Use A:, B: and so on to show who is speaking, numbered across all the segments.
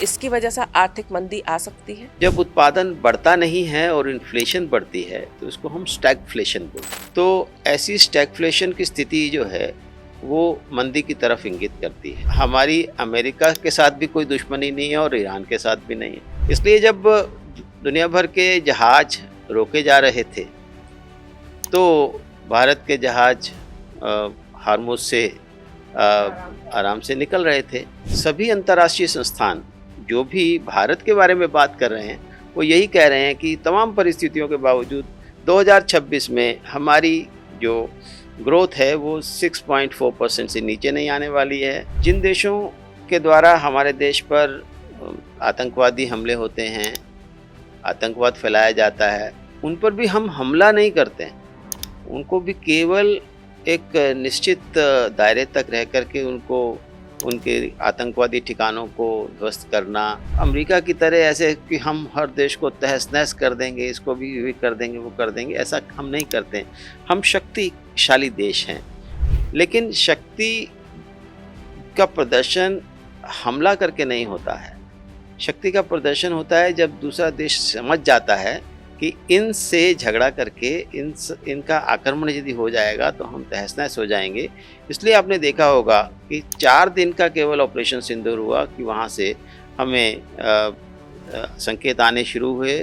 A: इसकी वजह से आर्थिक मंदी आ सकती है।
B: जब उत्पादन बढ़ता नहीं है और इन्फ्लेशन बढ़ती है तो इसको हम स्टैगफ्लेशन बोलते हैं। तो ऐसी स्टैगफ्लेशन की स्थिति जो है वो मंदी की तरफ इंगित करती है। हमारी अमेरिका के साथ भी कोई दुश्मनी नहीं है और ईरान के साथ भी नहीं है। इसलिए जब दुनिया भर के जहाज रोके जा रहे थे तो भारत के जहाज हार्मुज से आराम से निकल रहे थे। सभी अंतर्राष्ट्रीय संस्थान जो भी भारत के बारे में बात कर रहे हैं वो यही कह रहे हैं कि तमाम परिस्थितियों के बावजूद 2026 में हमारी जो ग्रोथ है वो 6.4% से नीचे नहीं आने वाली है। जिन देशों के द्वारा हमारे देश पर आतंकवादी हमले होते हैं, आतंकवाद फैलाया जाता है, उन पर भी हम हमला नहीं करते हैं। उनको भी केवल एक निश्चित दायरे तक रह करके उनको उनके आतंकवादी ठिकानों को ध्वस्त करना, अमेरिका की तरह ऐसे कि हम हर देश को तहस नहस कर देंगे, इसको भी कर देंगे, वो कर देंगे, ऐसा हम नहीं करते हैं। हम शक्तिशाली देश हैं, लेकिन शक्ति का प्रदर्शन हमला करके नहीं होता है। शक्ति का प्रदर्शन होता है जब दूसरा देश समझ जाता है कि इनसे झगड़ा करके इनका आक्रमण यदि हो जाएगा तो हम तहस नहस हो जाएंगे। इसलिए आपने देखा होगा कि 4 दिन का केवल ऑपरेशन सिंदूर हुआ कि वहाँ से हमें संकेत आने शुरू हुए,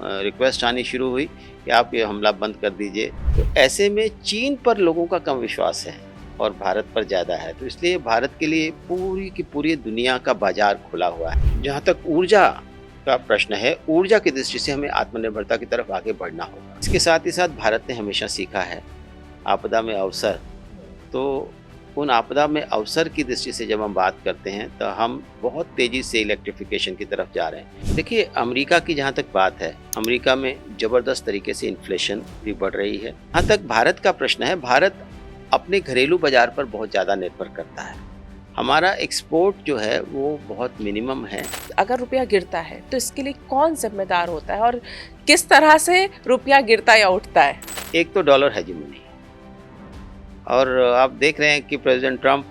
B: रिक्वेस्ट आनी शुरू हुई कि आप ये हमला बंद कर दीजिए। तो ऐसे में चीन पर लोगों का कम विश्वास है और भारत पर ज़्यादा है। तो इसलिए भारत के लिए पूरी की पूरी दुनिया का बाजार खुला हुआ है। जहाँ तक ऊर्जा का प्रश्न है, ऊर्जा की दृष्टि से हमें आत्मनिर्भरता की तरफ आगे बढ़ना होगा। इसके साथ ही साथ भारत ने हमेशा सीखा है आपदा में अवसर। तो उन आपदा में अवसर की दृष्टि से जब हम बात करते हैं तो हम बहुत तेज़ी से इलेक्ट्रिफिकेशन की तरफ जा रहे हैं। देखिए, अमेरिका की जहाँ तक बात है, अमेरिका में ज़बरदस्त तरीके से इन्फ्लेशन भी बढ़ रही है। जहाँ तक भारत का प्रश्न है, भारत अपने घरेलू बाजार पर बहुत ज़्यादा निर्भर करता है। हमारा एक्सपोर्ट जो है वो बहुत मिनिमम है।
A: अगर रुपया गिरता है तो इसके लिए कौन जिम्मेदार होता है और किस तरह से रुपया गिरता या उठता है?
B: एक तो डॉलर हेजेमनी, और आप देख रहे हैं कि प्रेसिडेंट ट्रंप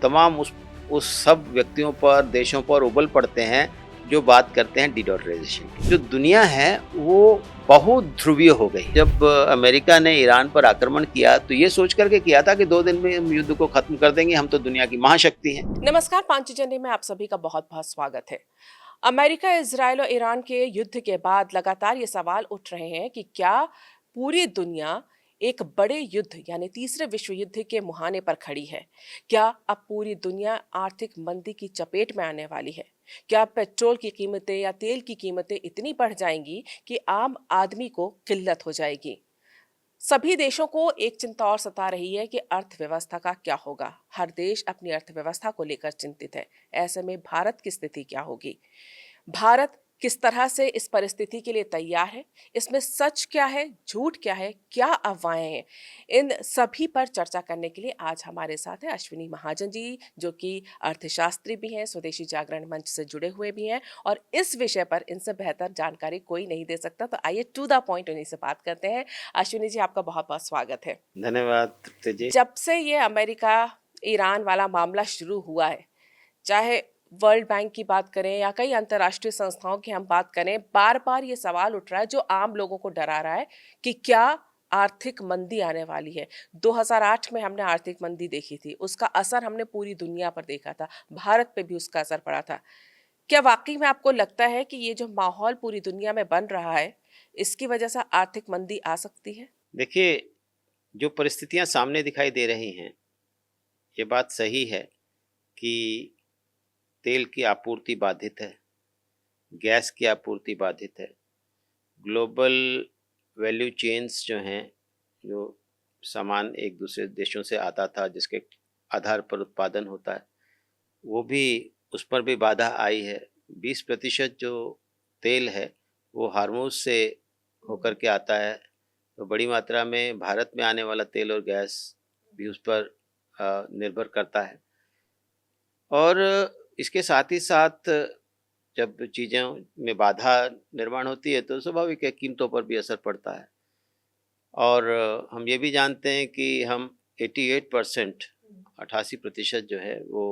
B: तमाम उस सब व्यक्तियों पर, देशों पर उबल पड़ते हैं जो बात करते हैं डीडॉलराइजेशन की। जो दुनिया है वो बहुत ध्रुवीय हो गई। जब अमेरिका ने ईरान पर आक्रमण किया तो ये सोच करके किया था कि 2 दिन में हम युद्ध को खत्म कर देंगे, हम तो दुनिया की महाशक्ति हैं।
A: नमस्कार, पांचजन्य में आप सभी का बहुत बहुत स्वागत है। अमेरिका, इजराइल और ईरान के युद्ध के बाद लगातार ये सवाल उठ रहे हैं कि क्या पूरी दुनिया एक बड़े युद्ध यानी तीसरे विश्व युद्ध के मुहाने पर खड़ी है? क्या अब पूरी दुनिया आर्थिक मंदी की चपेट में आने वाली है? क्या पेट्रोल की कीमतें या तेल की कीमतें इतनी बढ़ जाएंगी कि आम आदमी को किल्लत हो जाएगी? सभी देशों को एक चिंता और सता रही है कि अर्थव्यवस्था का क्या होगा। हर देश अपनी अर्थव्यवस्था को लेकर चिंतित है। ऐसे में भारत की स्थिति क्या होगी? भारत किस तरह से इस परिस्थिति के लिए तैयार है? इसमें सच क्या है, झूठ क्या है, क्या अफवाहें हैं? इन सभी पर चर्चा करने के लिए आज हमारे साथ है अश्विनी महाजन जी, जो कि अर्थशास्त्री भी हैं, स्वदेशी जागरण मंच से जुड़े हुए भी हैं और इस विषय पर इनसे बेहतर जानकारी कोई नहीं दे सकता। तो आइए टू द पॉइंट उन्हीं से बात करते हैं। अश्विनी जी, आपका बहुत बहुत स्वागत है।
B: धन्यवाद तृप्ति जी।
A: जब से ये अमेरिका ईरान वाला मामला शुरू हुआ है, चाहे वर्ल्ड बैंक की बात करें या कई अंतर्राष्ट्रीय संस्थाओं की हम बात करें, बार बार ये सवाल उठ रहा है जो आम लोगों को डरा रहा है कि क्या आर्थिक मंदी आने वाली है। 2008 में हमने आर्थिक मंदी देखी थी, उसका असर हमने पूरी दुनिया पर देखा था, भारत पे भी उसका असर पड़ा था। क्या वाकई में आपको लगता है कि ये जो माहौल पूरी दुनिया में बन रहा है, इसकी वजह से आर्थिक मंदी आ सकती है?
B: देखिए, जो परिस्थितियां सामने दिखाई दे रही हैं, ये बात सही है कि तेल की आपूर्ति बाधित है, गैस की आपूर्ति बाधित है, ग्लोबल वैल्यू चेन्स जो हैं, जो सामान एक दूसरे देशों से आता था जिसके आधार पर उत्पादन होता है, वो भी, उस पर भी बाधा आई है। 20% जो तेल है वो हार्मुज से होकर के आता है, तो बड़ी मात्रा में भारत में आने वाला तेल और गैस भी उस पर निर्भर करता है। और इसके साथ ही साथ जब चीज़ों में बाधा निर्माण होती है तो स्वाभाविक है कीमतों पर भी असर पड़ता है। और हम ये भी जानते हैं कि हम 88% 88% जो है वो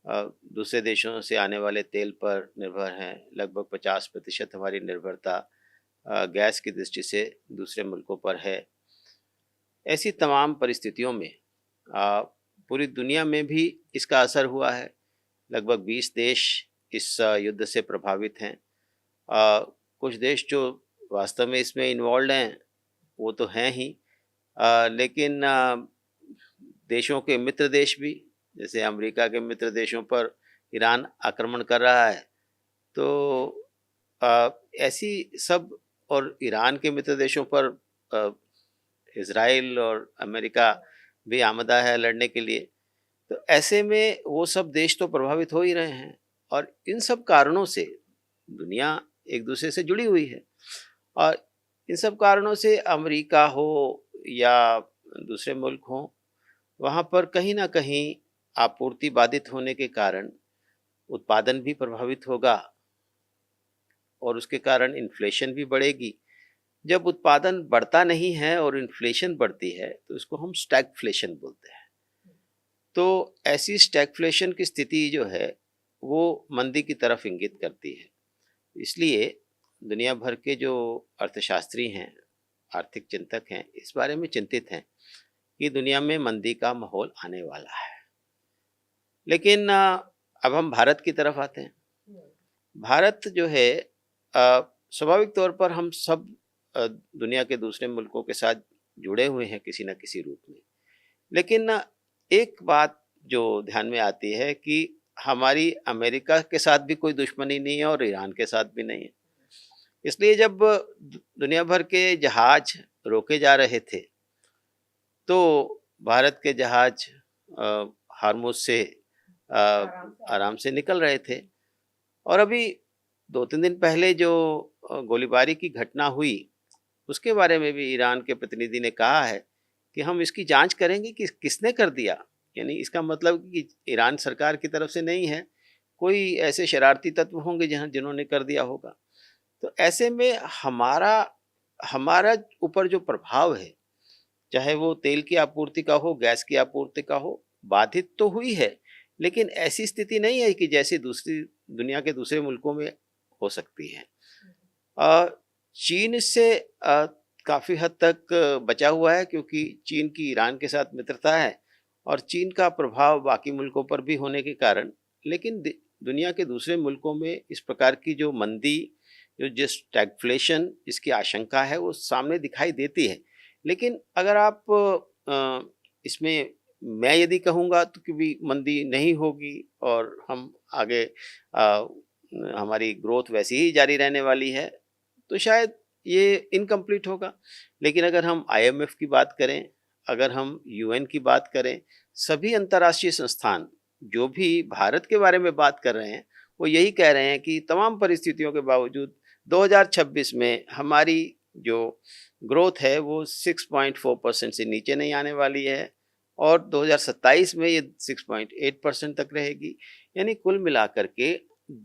B: दूसरे देशों से आने वाले तेल पर निर्भर हैं। लगभग 50% हमारी निर्भरता गैस की दृष्टि से दूसरे मुल्कों पर है। ऐसी तमाम परिस्थितियों में पूरी दुनिया में भी इसका असर हुआ है। लगभग 20 देश इस युद्ध से प्रभावित हैं। कुछ देश जो वास्तव में इसमें इन्वॉल्व हैं वो तो हैं ही, लेकिन देशों के मित्र देश भी, जैसे अमेरिका के मित्र देशों पर ईरान आक्रमण कर रहा है, तो ऐसी सब, और ईरान के मित्र देशों पर इज़राइल और अमेरिका भी आमदा है लड़ने के लिए। तो ऐसे में वो सब देश तो प्रभावित हो ही रहे हैं, और इन सब कारणों से दुनिया एक दूसरे से जुड़ी हुई है, और इन सब कारणों से अमेरिका हो या दूसरे मुल्क हों, वहाँ पर कहीं ना कहीं आपूर्ति बाधित होने के कारण उत्पादन भी प्रभावित होगा, और उसके कारण इन्फ्लेशन भी बढ़ेगी। जब उत्पादन बढ़ता नहीं है और इन्फ्लेशन बढ़ती है तो इसको हम स्टैगफ्लेशन बोलते हैं। तो ऐसी स्टैगफ्लेशन की स्थिति जो है वो मंदी की तरफ इंगित करती है। इसलिए दुनिया भर के जो अर्थशास्त्री हैं, आर्थिक चिंतक हैं, इस बारे में चिंतित हैं कि दुनिया में मंदी का माहौल आने वाला है। लेकिन अब हम भारत की तरफ आते हैं। भारत जो है, स्वाभाविक तौर पर हम सब दुनिया के दूसरे मुल्कों के साथ जुड़े हुए हैं किसी न किसी रूप में। लेकिन एक बात जो ध्यान में आती है कि हमारी अमेरिका के साथ भी कोई दुश्मनी नहीं है और ईरान के साथ भी नहीं है। इसलिए जब दुनिया भर के जहाज रोके जा रहे थे तो भारत के जहाज हार्मुज से आराम से निकल रहे थे। और अभी 2-3 दिन पहले जो गोलीबारी की घटना हुई उसके बारे में भी ईरान के प्रतिनिधि ने कहा है कि हम इसकी जांच करेंगे कि किसने कर दिया। यानी इसका मतलब कि ईरान सरकार की तरफ से नहीं है, कोई ऐसे शरारती तत्व होंगे जिन्होंने कर दिया होगा। तो ऐसे में हमारा ऊपर जो प्रभाव है, चाहे वो तेल की आपूर्ति का हो, गैस की आपूर्ति का हो, बाधित तो हुई है, लेकिन ऐसी स्थिति नहीं है कि जैसे दूसरी दुनिया के दूसरे मुल्कों में हो सकती है। चीन इससे काफ़ी हद तक बचा हुआ है, क्योंकि चीन की ईरान के साथ मित्रता है और चीन का प्रभाव बाकी मुल्कों पर भी होने के कारण। लेकिन दुनिया के दूसरे मुल्कों में इस प्रकार की जो मंदी, जो स्टैगफ्लेशन जिसकी आशंका है, वो सामने दिखाई देती है। लेकिन अगर आप इसमें मैं यदि कहूँगा तो कभी मंदी नहीं होगी और हम आगे हमारी ग्रोथ वैसी ही जारी रहने वाली है, तो शायद ये इनकम्प्लीट होगा। लेकिन अगर हम IMF की बात करें, अगर हम UN की बात करें, सभी अंतर्राष्ट्रीय संस्थान जो भी भारत के बारे में बात कर रहे हैं वो यही कह रहे हैं कि तमाम परिस्थितियों के बावजूद 2026 में हमारी जो ग्रोथ है वो 6.4% से नीचे नहीं आने वाली है, और 2027 में ये 6.8% तक रहेगी। यानी कुल मिलाकर के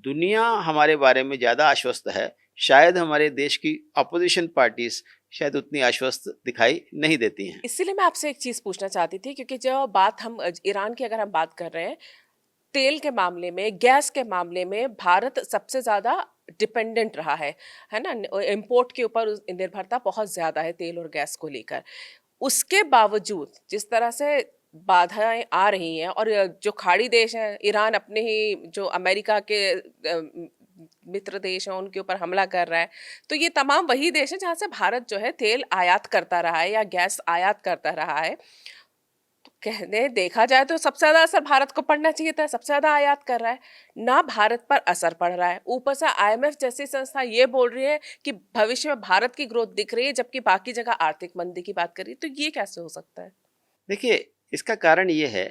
B: दुनिया हमारे बारे में ज़्यादा आश्वस्त है। शायद हमारे देश की अपोजिशन पार्टीज शायद उतनी आश्वस्त दिखाई नहीं देती हैं।
A: इसीलिए मैं आपसे एक चीज़ पूछना चाहती थी, क्योंकि जो बात हम ईरान की अगर हम बात कर रहे हैं, तेल के मामले में, गैस के मामले में भारत सबसे ज़्यादा डिपेंडेंट रहा है ना। इम्पोर्ट के ऊपर निर्भरता बहुत ज़्यादा है तेल और गैस को लेकर। उसके बावजूद जिस तरह से बाधाएं आ रही हैं, और जो खाड़ी देश हैं, ईरान अपने ही जो अमेरिका के मित्र देश हैं उनके ऊपर हमला कर रहा है, तो ये तमाम वही देश हैं जहाँ से भारत जो है तेल आयात करता रहा है या गैस आयात करता रहा है। कहने देखा जाए तो सबसे ज़्यादा असर भारत को पड़ना चाहिए था, सबसे ज़्यादा आयात कर रहा है ना, भारत पर असर पड़ रहा है। ऊपर से IMF जैसी संस्था ये बोल रही है कि भविष्य में भारत की ग्रोथ दिख रही है, जबकि बाकी जगह आर्थिक मंदी की बात कर रही है। तो ये कैसे हो सकता है?
B: देखिए, इसका कारण ये है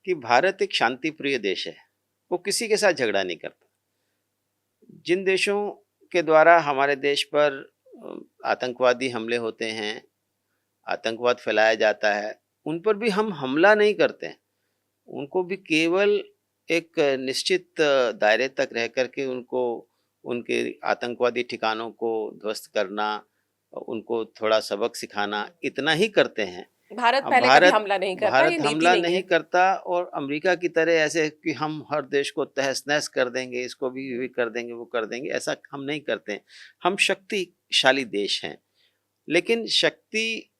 B: कि भारत एक शांति प्रिय देश है, वो किसी के साथ झगड़ा नहीं करता। जिन देशों के द्वारा हमारे देश पर आतंकवादी हमले होते हैं, आतंकवाद फैलाया जाता है, उन पर भी हम हमला नहीं करते हैं। उनको भी केवल एक निश्चित दायरे तक रह कर के उनको, उनके आतंकवादी ठिकानों को ध्वस्त करना, उनको थोड़ा सबक सिखाना, इतना ही करते हैं।
A: भारत पहले कभी
B: भारत
A: हमला नहीं करता, ये
B: भारत
A: नीति
B: हमला
A: नहीं
B: नहीं
A: है।
B: करता और अमेरिका की तरह ऐसे कि हम हर देश को तहस-नहस कर देंगे, इसको भी कर देंगे, वो कर देंगे, ऐसा हम नहीं करते हैं। हम शक्तिशाली देश हैं, लेकिन शक्ति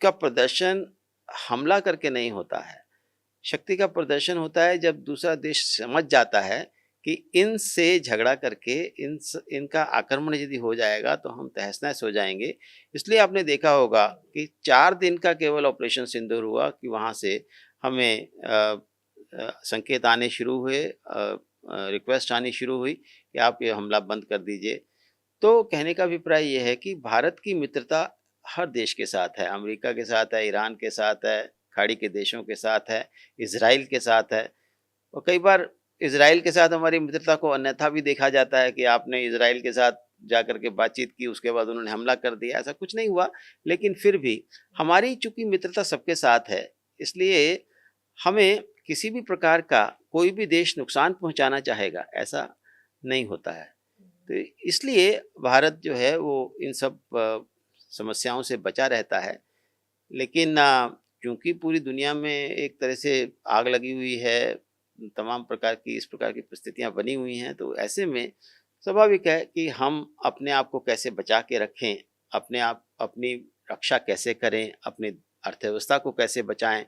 B: का प्रदर्शन हमला करके नहीं होता है। शक्ति का प्रदर्शन होता है जब दूसरा देश समझ जाता है कि इनसे झगड़ा करके इनका आक्रमण यदि हो जाएगा तो हम तहस-नहस हो जाएंगे। इसलिए आपने देखा होगा कि 4 दिन का केवल ऑपरेशन सिंदूर हुआ कि वहाँ से हमें संकेत आने शुरू हुए, रिक्वेस्ट आनी शुरू हुई कि आप ये हमला बंद कर दीजिए। तो कहने का अभिप्राय ये है कि भारत की मित्रता हर देश के साथ है, अमेरिका के साथ है, ईरान के साथ है, खाड़ी के देशों के साथ है, इज़राइल के साथ है। और कई बार इज़राइल के साथ हमारी मित्रता को अन्यथा भी देखा जाता है कि आपने इज़राइल के साथ जाकर के बातचीत की, उसके बाद उन्होंने हमला कर दिया, ऐसा कुछ नहीं हुआ। लेकिन फिर भी हमारी चूँकि मित्रता सबके साथ है, इसलिए हमें किसी भी प्रकार का कोई भी देश नुकसान पहुँचाना चाहेगा, ऐसा नहीं होता है। तो इसलिए भारत जो है वो इन सब समस्याओं से बचा रहता है। लेकिन चूँकि पूरी दुनिया में एक तरह से आग लगी हुई है, तमाम प्रकार की इस प्रकार की परिस्थितियाँ बनी हुई हैं, तो ऐसे में स्वाभाविक है कि हम अपने आप को कैसे बचा के रखें, अपनी रक्षा कैसे करें, अपनी अर्थव्यवस्था को कैसे बचाएँ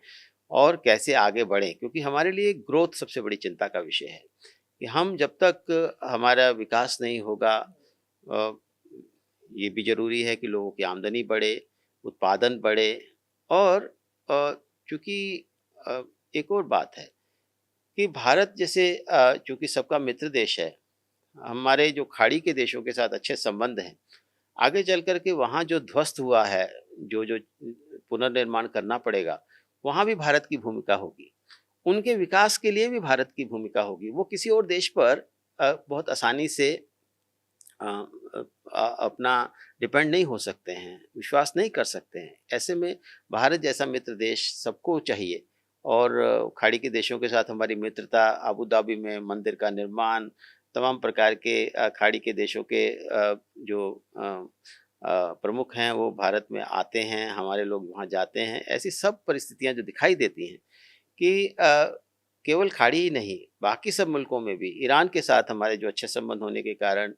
B: और कैसे आगे बढ़ें। क्योंकि हमारे लिए ग्रोथ सबसे बड़ी चिंता का विषय है कि हम जब तक हमारा विकास नहीं होगा, अ, ये भी ज़रूरी है कि लोगों की आमदनी बढ़े, उत्पादन बढ़े और चूँकि एक और बात है कि भारत जैसे चूँकि सबका मित्र देश है, हमारे जो खाड़ी के देशों के साथ अच्छे संबंध हैं। आगे चल कर के वहाँ जो ध्वस्त हुआ है, जो पुनर्निर्माण करना पड़ेगा, वहाँ भी भारत की भूमिका होगी। उनके विकास के लिए भी भारत की भूमिका होगी। वो किसी और देश पर बहुत आसानी से अपना डिपेंड नहीं हो सकते हैं, विश्वास नहीं कर सकते हैं। ऐसे में भारत जैसा मित्र देश सबको चाहिए और खाड़ी के देशों के साथ हमारी मित्रता, अबू धाबी में मंदिर का निर्माण, तमाम प्रकार के खाड़ी के देशों के जो प्रमुख हैं वो भारत में आते हैं, हमारे लोग वहाँ जाते हैं। ऐसी सब परिस्थितियाँ जो दिखाई देती हैं कि केवल खाड़ी ही नहीं, बाकी सब मुल्कों में भी ईरान के साथ हमारे जो अच्छे संबंध होने के कारण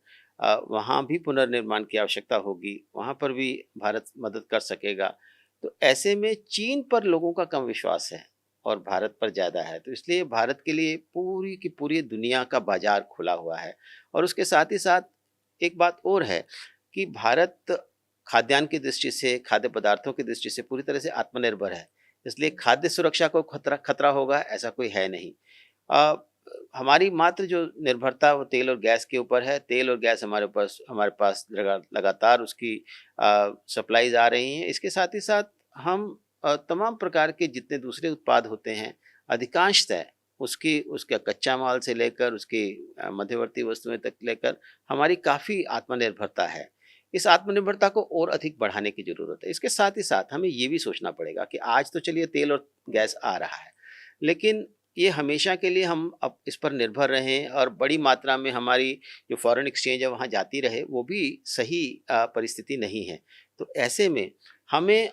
B: वहाँ भी पुनर्निर्माण की आवश्यकता होगी, वहाँ पर भी भारत मदद कर सकेगा। तो ऐसे में चीन पर लोगों का कम विश्वास है और भारत पर ज़्यादा है। तो इसलिए भारत के लिए पूरी की पूरी दुनिया का बाज़ार खुला हुआ है और उसके साथ ही साथ एक बात और है कि भारत खाद्यान्न की दृष्टि से, खाद्य पदार्थों की दृष्टि से पूरी तरह से आत्मनिर्भर है। इसलिए खाद्य सुरक्षा को खतरा होगा ऐसा कोई है नहीं। अ, हमारी मात्र जो निर्भरता वो तेल और गैस के ऊपर है। तेल और गैस हमारे पास लगातार उसकी सप्लाईज़ आ रही हैं। इसके साथ ही साथ हम तमाम प्रकार के जितने दूसरे उत्पाद होते हैं, अधिकांशतः उसका कच्चा माल से लेकर उसकी मध्यवर्ती वस्तुएँ तक लेकर हमारी काफ़ी आत्मनिर्भरता है। इस आत्मनिर्भरता को और अधिक बढ़ाने की ज़रूरत है। इसके साथ ही साथ हमें ये भी सोचना पड़ेगा कि आज तो चलिए तेल और गैस आ रहा है, लेकिन ये हमेशा के लिए हम अब इस पर निर्भर रहें और बड़ी मात्रा में हमारी जो फॉरेन एक्सचेंज है वहाँ जाती रहे, वो भी सही परिस्थिति नहीं है। तो ऐसे में हमें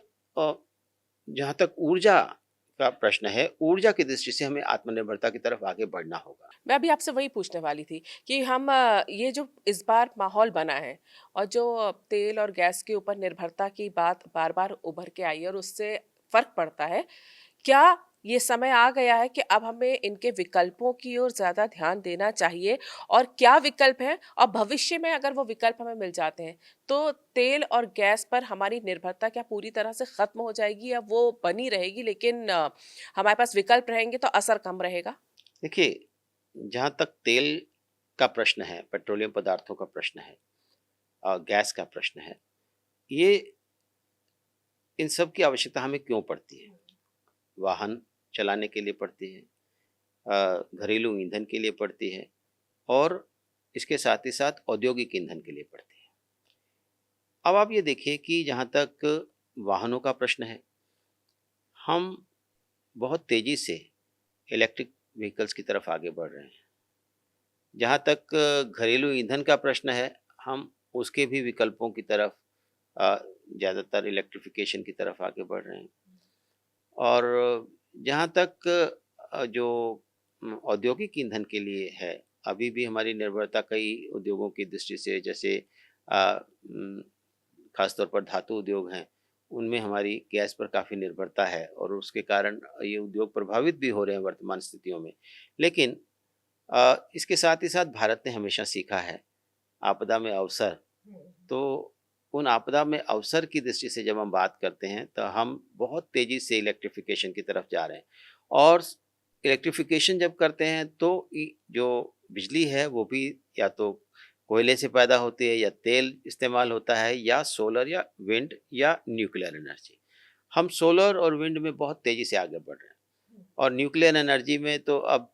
B: जहाँ तक ऊर्जा का प्रश्न है, ऊर्जा की दृष्टि से हमें आत्मनिर्भरता की तरफ आगे बढ़ना होगा।
A: मैं अभी आपसे वही पूछने वाली थी कि हम ये जो इस बार माहौल बना है और जो तेल और गैस के ऊपर निर्भरता की बात बार-बार उभर के आई है और उससे फ़र्क पड़ता है। क्या ये समय आ गया है कि अब हमें इनके विकल्पों की ओर ज़्यादा ध्यान देना चाहिए? और क्या विकल्प हैं? और भविष्य में अगर वो विकल्प हमें मिल जाते हैं, तो तेल और गैस पर हमारी निर्भरता क्या पूरी तरह से ख़त्म हो जाएगी या वो बनी रहेगी लेकिन हमारे पास विकल्प रहेंगे तो असर कम रहेगा?
B: देखिए, जहाँ तक तेल का प्रश्न है, पेट्रोलियम पदार्थों का प्रश्न है, गैस का प्रश्न है, ये इन सब की आवश्यकता हमें क्यों पड़ती है? वाहन चलाने के लिए पड़ती है, घरेलू ईंधन के लिए पड़ती है और इसके साथ ही साथ औद्योगिक ईंधन के लिए पड़ती है। अब आप ये देखिए कि जहाँ तक वाहनों का प्रश्न है, हम बहुत तेज़ी से इलेक्ट्रिक व्हीकल्स की तरफ आगे बढ़ रहे हैं। जहाँ तक घरेलू ईंधन का प्रश्न है, हम उसके भी विकल्पों की तरफ ज़्यादातर इलेक्ट्रिफिकेशन की तरफ आगे बढ़ रहे हैं। और जहाँ तक जो औद्योगिक ईंधन के लिए है, अभी भी हमारी निर्भरता कई उद्योगों की दृष्टि से, जैसे खासतौर पर धातु उद्योग हैं, उनमें हमारी गैस पर काफ़ी निर्भरता है और उसके कारण ये उद्योग प्रभावित भी हो रहे हैं वर्तमान स्थितियों में। लेकिन इसके साथ ही साथ भारत ने हमेशा सीखा है आपदा में अवसर। तो उन आपदा में अवसर की दृष्टि से जब हम बात करते हैं तो हम बहुत तेज़ी से इलेक्ट्रिफिकेशन की तरफ जा रहे हैं। और इलेक्ट्रिफिकेशन जब करते हैं तो जो बिजली है वो भी या तो कोयले से पैदा होती है, या तेल इस्तेमाल होता है, या सोलर या विंड या न्यूक्लियर एनर्जी। हम सोलर और विंड में बहुत तेज़ी से आगे बढ़ रहे हैं। और न्यूक्लियर एनर्जी में तो अब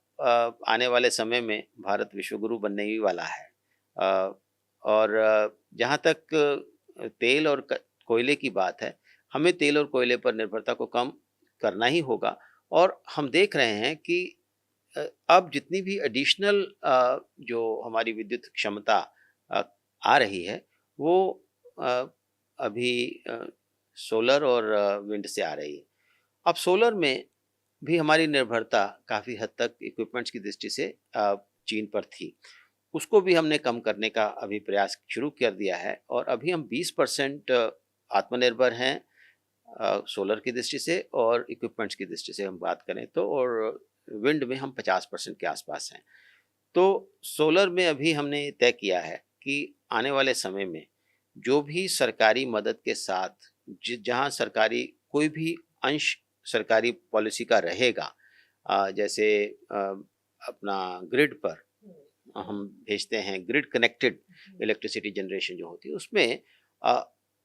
B: आने वाले समय में भारत विश्वगुरु बनने ही वाला है। और जहाँ तक तेल और कोयले की बात है, हमें तेल और कोयले पर निर्भरता को कम करना ही होगा। और हम देख रहे हैं कि अब जितनी भी एडिशनल जो हमारी विद्युत क्षमता अ, आ रही है, वो अ, अभी सोलर और विंड से आ रही है। अब सोलर में भी हमारी निर्भरता काफ़ी हद तक इक्विपमेंट्स की दृष्टि से चीन पर थी। उसको भी हमने कम करने का अभी प्रयास शुरू कर दिया है और अभी हम 20% आत्मनिर्भर हैं सोलर की दृष्टि से, और इक्विपमेंट्स की दृष्टि से हम बात करें तो, और विंड में हम 50% के आसपास हैं। तो सोलर में अभी हमने तय किया है कि आने वाले समय में जो भी सरकारी मदद के साथ जहाँ सरकारी कोई भी अंश सरकारी पॉलिसी का रहेगा, जैसे अपना ग्रिड पर हम भेजते हैं, ग्रिड कनेक्टेड इलेक्ट्रिसिटी जनरेशन जो होती है, उसमें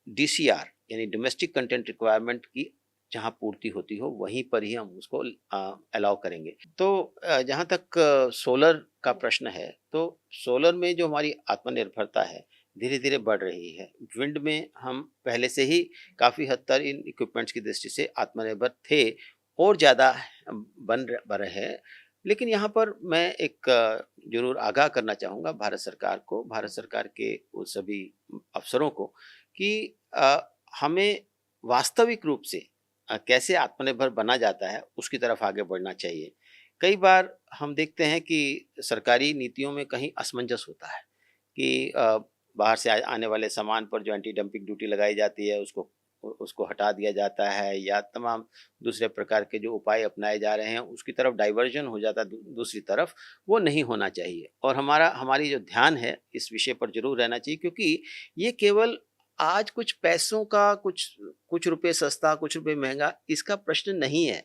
B: डीसीआर यानी डोमेस्टिक कंटेंट रिक्वायरमेंट की जहाँ पूर्ति होती हो वहीं पर ही हम उसको अलाउ करेंगे। तो जहाँ तक सोलर का प्रश्न है, तो सोलर में जो हमारी आत्मनिर्भरता है धीरे धीरे बढ़ रही है। विंड में हम पहले से ही काफ़ी हद तक इन इक्विपमेंट्स की दृष्टि से आत्मनिर्भर थे और ज़्यादा बन रहे हैं। लेकिन यहाँ पर मैं एक जरूर आगाह करना चाहूँगा भारत सरकार को, भारत सरकार के उन सभी अफसरों को, कि हमें वास्तविक रूप से कैसे आत्मनिर्भर बना जाता है उसकी तरफ आगे बढ़ना चाहिए। कई बार हम देखते हैं कि सरकारी नीतियों में कहीं असमंजस होता है कि बाहर से आने वाले सामान पर जो एंटी डंपिंग ड्यूटी लगाई जाती है उसको उसको हटा दिया जाता है, या तमाम दूसरे प्रकार के जो उपाय अपनाए जा रहे हैं उसकी तरफ डाइवर्जन हो जाता है दूसरी तरफ। वो नहीं होना चाहिए और हमारी जो ध्यान है इस विषय पर जरूर रहना चाहिए, क्योंकि ये केवल आज कुछ पैसों का, कुछ कुछ रुपए सस्ता कुछ रुपए महंगा, इसका प्रश्न नहीं है।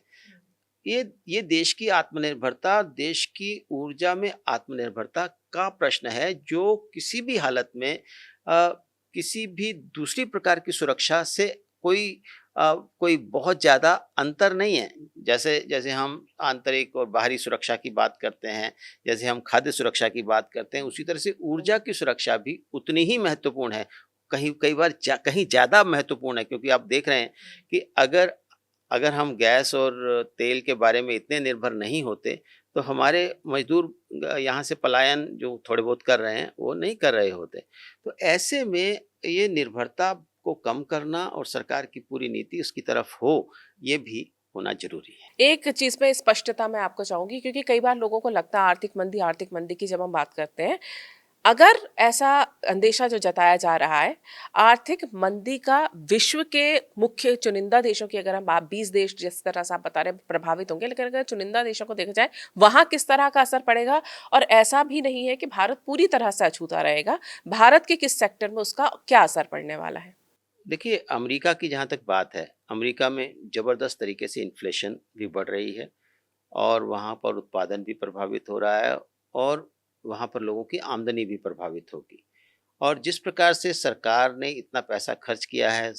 B: ये देश की आत्मनिर्भरता, देश की ऊर्जा में आत्मनिर्भरता का प्रश्न है, जो किसी भी हालत में किसी भी दूसरी प्रकार की सुरक्षा से कोई बहुत ज़्यादा अंतर नहीं है। जैसे जैसे हम आंतरिक और बाहरी सुरक्षा की बात करते हैं, जैसे हम खाद्य सुरक्षा की बात करते हैं, उसी तरह से ऊर्जा की सुरक्षा भी उतनी ही महत्वपूर्ण है। कई बार कहीं ज़्यादा महत्वपूर्ण है, क्योंकि आप देख रहे हैं कि अगर अगर हम गैस और तेल के बारे में इतने निर्भर नहीं होते, तो हमारे मजदूर यहाँ से पलायन जो थोड़े बहुत कर रहे हैं, वो नहीं कर रहे होते। तो ऐसे में ये निर्भरता को कम करना और सरकार की पूरी नीति उसकी तरफ हो, ये भी होना ज़रूरी है।
A: एक चीज़ में स्पष्टता मैं आपको चाहूँगी, क्योंकि कई बार लोगों को लगता है आर्थिक मंदी की जब हम बात करते हैं, अगर ऐसा अंदेशा जो जताया जा रहा है, आर्थिक मंदी का विश्व के मुख्य चुनिंदा देशों की अगर हम बात, 20 देश जिस तरह से आप बता रहे हैं प्रभावित होंगे, लेकिन अगर चुनिंदा देशों को देखा जाए वहाँ किस तरह का असर पड़ेगा, और ऐसा भी नहीं है कि भारत पूरी तरह से अछूता रहेगा, भारत के किस सेक्टर में उसका क्या असर पड़ने वाला है?
B: देखिए, अमेरिका की जहाँ तक बात है, अमेरिका में ज़बरदस्त तरीके से इन्फ्लेशन भी बढ़ रही है और वहाँ पर उत्पादन भी प्रभावित हो रहा है और वहाँ पर लोगों की आमदनी भी प्रभावित होगी। और जिस प्रकार से सरकार ने इतना पैसा खर्च किया है,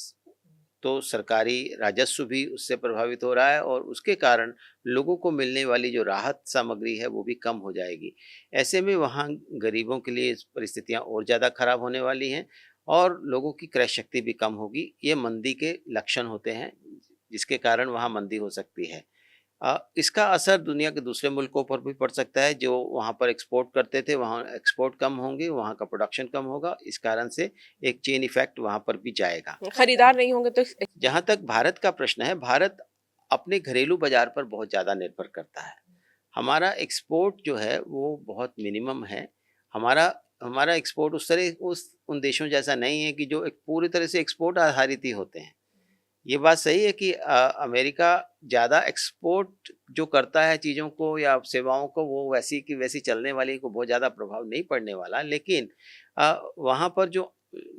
B: तो सरकारी राजस्व भी उससे प्रभावित हो रहा है और उसके कारण लोगों को मिलने वाली जो राहत सामग्री है वो भी कम हो जाएगी। ऐसे में वहाँ गरीबों के लिए परिस्थितियाँ और ज़्यादा खराब होने वाली हैं और लोगों की क्रय शक्ति भी कम होगी। ये मंदी के लक्षण होते हैं जिसके कारण वहाँ मंदी हो सकती है। इसका असर दुनिया के दूसरे मुल्कों पर भी पड़ सकता है। जो वहाँ पर एक्सपोर्ट करते थे, वहाँ एक्सपोर्ट कम होंगे, वहाँ का प्रोडक्शन कम होगा। इस कारण से एक चेन इफ़ेक्ट वहाँ पर भी जाएगा।
A: खरीदार नहीं होंगे तो
B: जहाँ तक भारत का प्रश्न है, भारत अपने घरेलू बाज़ार पर बहुत ज़्यादा निर्भर करता है। हमारा एक्सपोर्ट जो है वो बहुत मिनिमम है। हमारा हमारा एक्सपोर्ट उन देशों जैसा नहीं है कि जो एक पूरी तरह से एक्सपोर्ट आधारित ही होते हैं। ये बात सही है कि अमेरिका ज़्यादा एक्सपोर्ट जो करता है चीज़ों को या सेवाओं को, वो वैसी की वैसी चलने वाली, को बहुत ज़्यादा प्रभाव नहीं पड़ने वाला। लेकिन वहाँ पर जो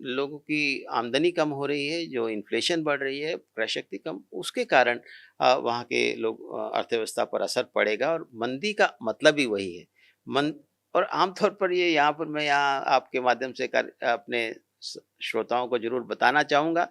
B: लोगों की आमदनी कम हो रही है, जो इन्फ्लेशन बढ़ रही है, क्रय शक्ति कम, उसके कारण वहाँ के अर्थव्यवस्था पर असर पड़ेगा और मंदी का मतलब ही वही है। मन और आमतौर पर ये यहाँ पर मैं यहाँ आपके माध्यम से अपने श्रोताओं को ज़रूर बताना चाहूँगा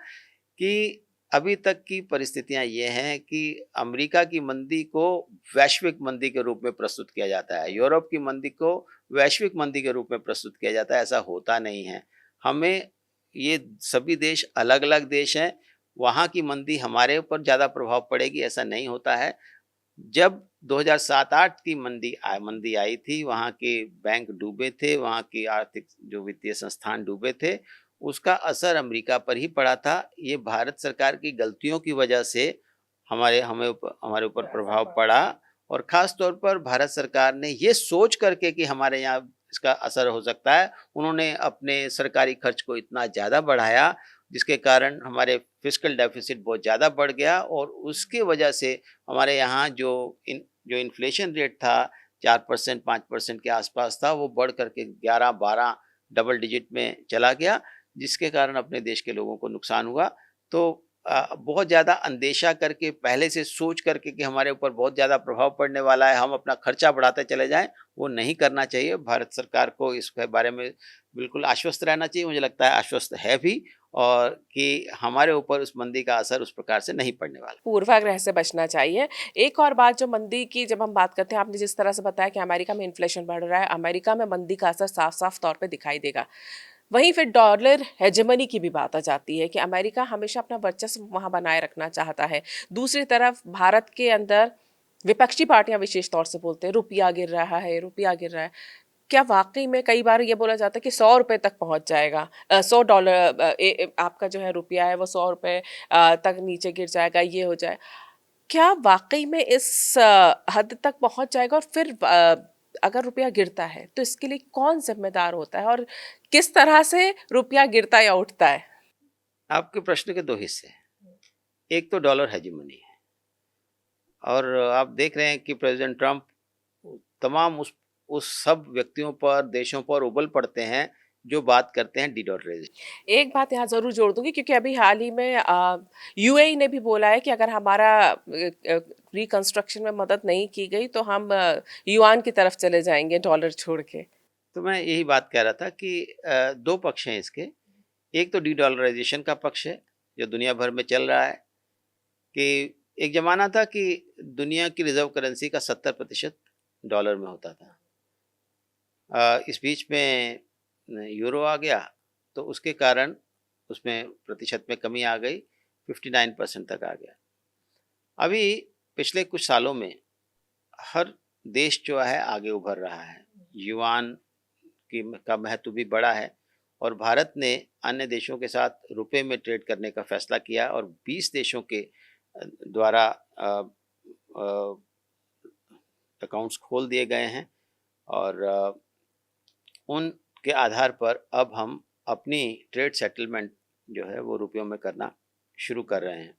B: कि अभी तक की परिस्थितियां ये हैं कि अमेरिका की मंदी को वैश्विक मंदी के रूप में प्रस्तुत किया जाता है, यूरोप की मंदी को वैश्विक मंदी के रूप में प्रस्तुत किया जाता है। ऐसा होता नहीं है। हमें ये सभी देश अलग अलग देश हैं, वहाँ की मंदी हमारे ऊपर ज़्यादा प्रभाव पड़ेगी ऐसा नहीं होता है। जब 2007-8 की मंदी आई थी, वहाँ के बैंक डूबे थे, वहाँ की आर्थिक जो वित्तीय संस्थान डूबे थे, उसका असर अमेरिका पर ही पड़ा था। ये भारत सरकार की गलतियों की वजह से हमारे ऊपर प्रभाव पड़ा और ख़ास तौर पर भारत सरकार ने ये सोच करके कि हमारे यहाँ इसका असर हो सकता है, उन्होंने अपने सरकारी खर्च को इतना ज़्यादा बढ़ाया, जिसके कारण हमारे फिस्कल डेफिसिट बहुत ज़्यादा बढ़ गया और उसकी वजह से हमारे यहाँ जो इन्फ्लेशन रेट था 4% 5% के आसपास था, वो बढ़ करके 11-12 डबल डिजिट में चला गया, जिसके कारण अपने देश के लोगों को नुकसान हुआ। तो बहुत ज़्यादा अंदेशा करके, पहले से सोच करके कि हमारे ऊपर बहुत ज़्यादा प्रभाव पड़ने वाला है, हम अपना खर्चा बढ़ाते चले जाएं, वो नहीं करना चाहिए। भारत सरकार को इसके बारे में बिल्कुल आश्वस्त रहना चाहिए। मुझे लगता है आश्वस्त है भी, और कि हमारे ऊपर उस मंदी का असर उस प्रकार से नहीं पड़ने वाला।
A: पूर्वाग्रह से बचना चाहिए। एक और बात, जो मंदी की जब हम बात करते हैं, आपने जिस तरह से बताया कि अमेरिका में इन्फ्लेशन बढ़ रहा है, अमेरिका में मंदी का असर साफ-साफ तौर पे दिखाई देगा। वहीं फिर डॉलर हेजेमनी की भी बात आ जाती है कि अमेरिका हमेशा अपना वर्चस्व वहाँ बनाए रखना चाहता है। दूसरी तरफ भारत के अंदर विपक्षी पार्टियां विशेष तौर से बोलते हैं रुपया गिर रहा है, रुपया गिर रहा है। क्या वाकई में कई बार ये बोला जाता है कि 100 रुपए तक पहुंच जाएगा, $100 आपका जो है रुपया है वो 100 रुपए तक नीचे गिर जाएगा, ये हो जाए। क्या वाकई में इस हद तक पहुंच जाएगा? और फिर अगर रुपया गिरता है तो इसके लिए कौन जिम्मेदार होता है और किस तरह से रुपया गिरता या उठता है?
B: आपके प्रश्न के दो हिस्से हैं। एक तो डॉलर हेजेमनी है, और आप देख रहे हैं कि प्रेसिडेंट ट्रंप तमाम उस सब व्यक्तियों पर, देशों पर उबल पड़ते हैं जो बात करते हैं डी-डॉलराइजेशन।
A: एक बात यहाँ ज़रूर जोड़ दूँगी, क्योंकि अभी हाल ही में यूएई ने भी बोला है कि अगर हमारा रिकंस्ट्रक्शन में मदद नहीं की गई तो हम युआन की तरफ चले जाएंगे, डॉलर छोड़ के।
B: तो मैं यही बात कह रहा था कि दो पक्ष हैं इसके। एक तो डी-डॉलराइजेशन का पक्ष है जो दुनिया भर में चल रहा है, कि एक ज़माना था कि दुनिया की रिज़र्व करेंसी का 70% डॉलर में होता था। इस बीच में यूरो आ गया, तो उसके कारण उसमें प्रतिशत में कमी आ गई, 59% तक आ गया। अभी पिछले कुछ सालों में हर देश जो है आगे उभर रहा है, युआन का महत्व भी बढ़ा है, और भारत ने अन्य देशों के साथ रुपए में ट्रेड करने का फैसला किया और 20 देशों के द्वारा अकाउंट्स खोल दिए गए हैं, और उनके आधार पर अब हम अपनी ट्रेड सेटलमेंट जो है वो रुपयों में करना शुरू कर रहे हैं।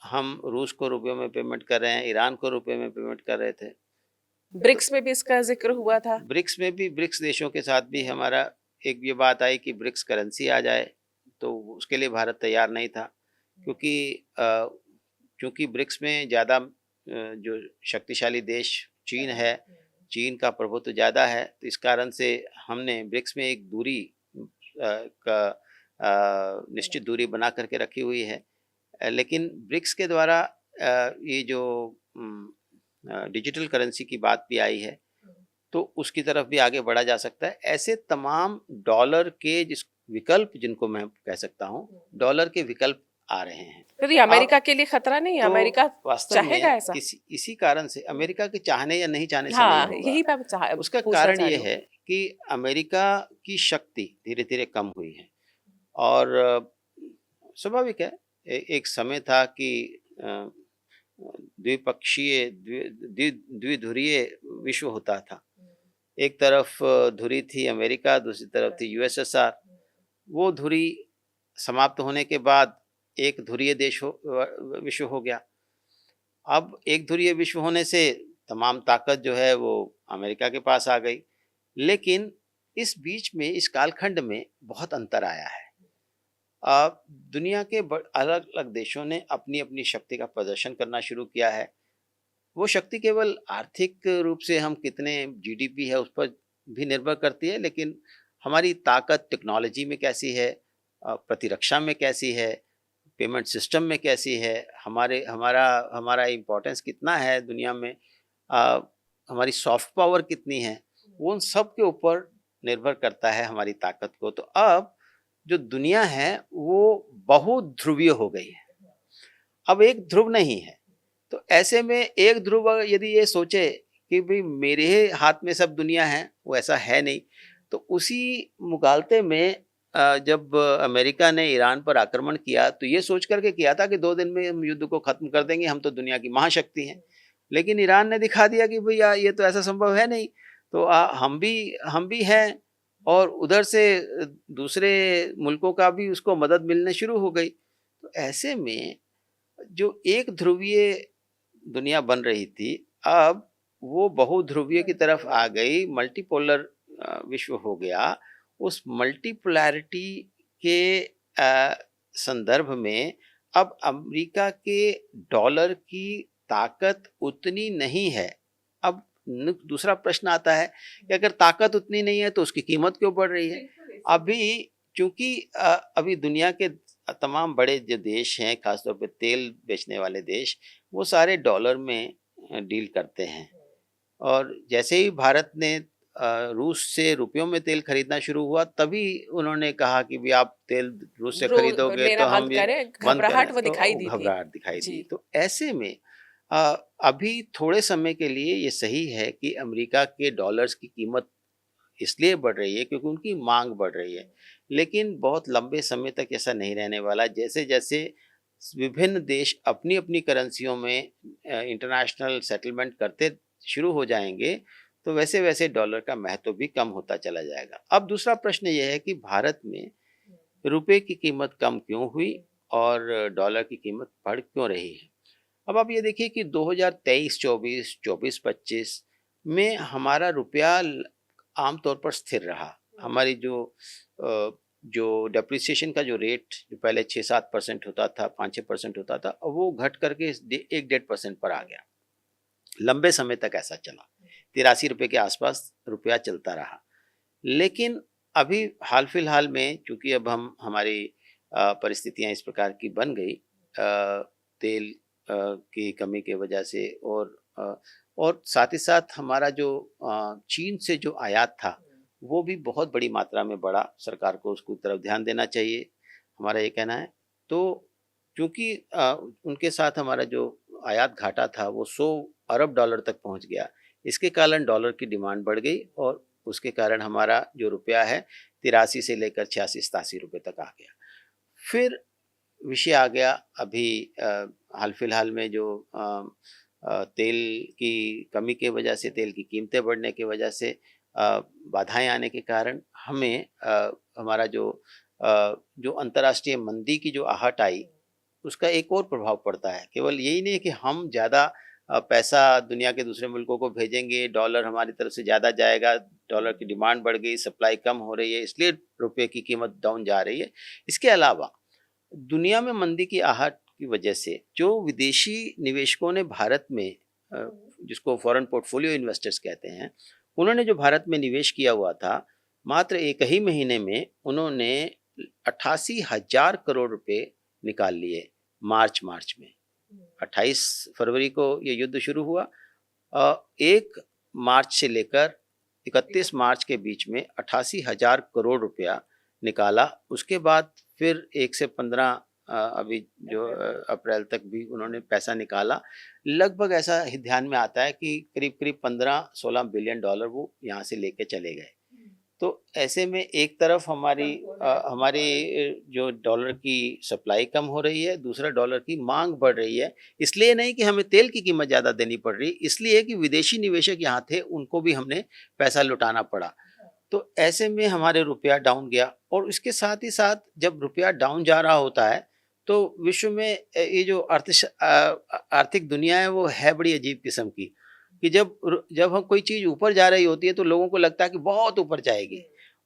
B: हम रूस को रुपयों में पेमेंट कर रहे हैं, ईरान को रुपये में पेमेंट कर रहे थे।
A: ब्रिक्स में भी इसका जिक्र हुआ था।
B: ब्रिक्स में भी, ब्रिक्स देशों के साथ भी हमारा एक ये बात आई कि ब्रिक्स करेंसी आ जाए, तो उसके लिए भारत तैयार नहीं था, क्योंकि ब्रिक्स में ज़्यादा जो शक्तिशाली देश चीन है, चीन का प्रभुत्व ज़्यादा है, तो इस कारण से हमने ब्रिक्स में एक दूरी का निश्चित दूरी बना करके रखी हुई है। लेकिन ब्रिक्स के द्वारा ये जो डिजिटल करेंसी की बात भी आई है, तो उसकी तरफ भी आगे बढ़ा जा सकता है। ऐसे तमाम डॉलर के विकल्प, जिनको मैं कह सकता हूँ, डॉलर के विकल्प आ रहे हैं।
A: फिर ये अमेरिका के लिए खतरा नहीं है?
B: तो
A: अमेरिका
B: वास्तव
A: चाहेगा
B: में
A: ऐसा?
B: इसी कारण से अमेरिका के चाहने या नहीं चाहने से नहीं
A: हाँ,
B: होगा।
A: यही मैं
B: उसका
A: पूछना
B: कारण
A: चाह
B: ये
A: रही हूँ।
B: है कि अमेरिका की शक्ति धीरे धीरे कम हुई है और स्वाभाविक है। एक समय था कि द्विपक्षीय द्विध्रुवीय विश्व होता था। एक तरफ धुरी थी अमेरिका, दूसरी तरफ थी यूएसएसआर। वो धुरी समाप्त होने के बाद एक ध्रुवीय विश्व हो गया। अब एक ध्रुवीय विश्व होने से तमाम ताकत जो है वो अमेरिका के पास आ गई। लेकिन इस बीच में, इस कालखंड में बहुत अंतर आया है। अब दुनिया के अलग अलग देशों ने अपनी अपनी शक्ति का प्रदर्शन करना शुरू किया है। वो शक्ति केवल आर्थिक रूप से हम कितने जीडीपी है उस पर भी निर्भर करती है, लेकिन हमारी ताकत टेक्नोलॉजी में कैसी है, प्रतिरक्षा में कैसी है, पेमेंट सिस्टम में कैसी है, हमारा हमारा इम्पोर्टेंस कितना है दुनिया में, हमारी सॉफ्ट पावर कितनी है, वो उन सब के ऊपर निर्भर करता है हमारी ताकत को। तो अब जो दुनिया है वो बहुध्रुवीय हो गई है, अब एक ध्रुव नहीं है। तो ऐसे में एक ध्रुव यदि ये सोचे कि भाई मेरे हाथ में सब दुनिया है, वो ऐसा है नहीं। तो उसी मुगालते में जब अमेरिका ने ईरान पर आक्रमण किया तो ये सोच करके किया था कि 2 दिन में हम युद्ध को खत्म कर देंगे, हम तो दुनिया की महाशक्ति हैं। लेकिन ईरान ने दिखा दिया कि भैया ये तो ऐसा संभव है नहीं। तो हम भी हैं और उधर से दूसरे मुल्कों का भी उसको मदद मिलने शुरू हो गई। तो ऐसे में जो एक ध्रुवीय दुनिया बन रही थी, अब वो बहुध्रुवीय की तरफ आ गई, मल्टीपोलर विश्व हो गया। उस मल्टीपोलैरिटी के संदर्भ में अब अमेरिका के डॉलर की ताकत उतनी नहीं है। अब दूसरा प्रश्न आता है कि अगर ताकत उतनी नहीं है तो उसकी कीमत क्यों बढ़ रही है? अभी चूंकि अभी दुनिया के तमाम बड़े जो देश हैं, खासतौर पे तेल बेचने वाले देश, वो सारे डॉलर में डील करते हैं। और जैसे ही भारत ने रूस से रुपयों में तेल खरीदना शुरू हुआ, तभी उन्होंने कहा कि भी आप तेल रूस से खरीदोगे तो हम
A: बंद
B: ये
A: करें,
B: बंद करें।
A: घबराहट वो
B: तो
A: दिखाई दी थी।
B: घबराहट दिखाई दी।
A: जी।
B: तो ऐसे में अभी थोड़े समय के लिए ये सही है कि अमेरिका के डॉलर्स की कीमत इसलिए बढ़ रही है क्योंकि उनकी मांग बढ़ रही है। लेकिन बहुत लंबे समय तक ऐसा नहीं रहने वाला। जैसे जैसे विभिन्न देश अपनी अपनी करेंसियों में इंटरनेशनल सेटलमेंट करते शुरू हो जाएंगे, तो वैसे वैसे डॉलर का महत्व भी कम होता चला जाएगा। अब दूसरा प्रश्न यह है कि भारत में रुपए की कीमत कम क्यों हुई और डॉलर की कीमत बढ़ क्यों रही है? अब आप ये देखिए कि 2023-24, 24-25 में हमारा रुपया आमतौर पर स्थिर रहा। हमारी जो डेप्रिसिएशन का जो रेट जो पहले 6-7% होता था, 5-6% होता था, अब वो घट करके 1-1.5% पर आ गया। लंबे समय तक ऐसा चला, 83 रुपये के आसपास रुपया चलता रहा। लेकिन अभी हाल फिलहाल में चूंकि अब हमारी परिस्थितियां इस प्रकार की बन गई, तेल की कमी की वजह से, और साथ ही साथ हमारा जो चीन से जो आयात था वो भी बहुत बड़ी मात्रा में बढ़ा। सरकार को उसकी तरफ ध्यान देना चाहिए, हमारा ये कहना है। तो क्योंकि उनके साथ हमारा जो आयात घाटा था वो 100 अरब डॉलर तक पहुंच गया, इसके कारण डॉलर की डिमांड बढ़ गई और उसके कारण हमारा जो रुपया है 83 से लेकर 86-87 रुपये तक आ गया। फिर विषय आ गया अभी हाल फिलहाल में जो तेल की कमी के वजह से, तेल की कीमतें बढ़ने की वजह से, बाधाएं आने के कारण हमें हमारा जो अंतर्राष्ट्रीय मंदी की जो आहट आई, उसका एक और प्रभाव पड़ता है। केवल यही नहीं है कि हम ज़्यादा पैसा दुनिया के दूसरे मुल्कों को भेजेंगे, डॉलर हमारी तरफ से ज़्यादा जाएगा, डॉलर की डिमांड बढ़ गई, सप्लाई कम हो रही है, इसलिए रुपये की कीमत डाउन जा रही है। इसके अलावा दुनिया में मंदी की आहट की वजह से जो विदेशी निवेशकों ने भारत में, जिसको फॉरेन पोर्टफोलियो इन्वेस्टर्स कहते हैं, उन्होंने जो भारत में निवेश किया हुआ था, मात्र एक ही महीने में उन्होंने 88,000 करोड़ रुपए निकाल लिए। मार्च में 28 फरवरी को ये युद्ध शुरू हुआ, 1 मार्च से लेकर 31 मार्च के बीच में 88,000 करोड़ रुपया निकाला। उसके बाद फिर 1 से 15 अभी जो अप्रैल तक भी उन्होंने पैसा निकाला, लगभग ऐसा ही ध्यान में आता है कि करीब-करीब 15-16 बिलियन डॉलर वो यहाँ से लेके चले गए। तो ऐसे में एक तरफ हमारी जो डॉलर की सप्लाई कम हो रही है, दूसरा डॉलर की माँग बढ़ रही है। इसलिए नहीं कि हमें तेल की कीमत ज़्यादा देनी पड़ रही, इसलिए कि विदेशी निवेशक यहाँ थे, उनको भी हमने पैसा लुटाना पड़ा। तो ऐसे में हमारे रुपया डाउन गया और इसके साथ ही साथ जब रुपया डाउन जा रहा होता है, तो विश्व में ये जो आर्थिक दुनिया है, वो है बड़ी अजीब किस्म की। कि जब हम कोई चीज़ ऊपर जा रही होती है तो लोगों को लगता है कि बहुत ऊपर जाएगी,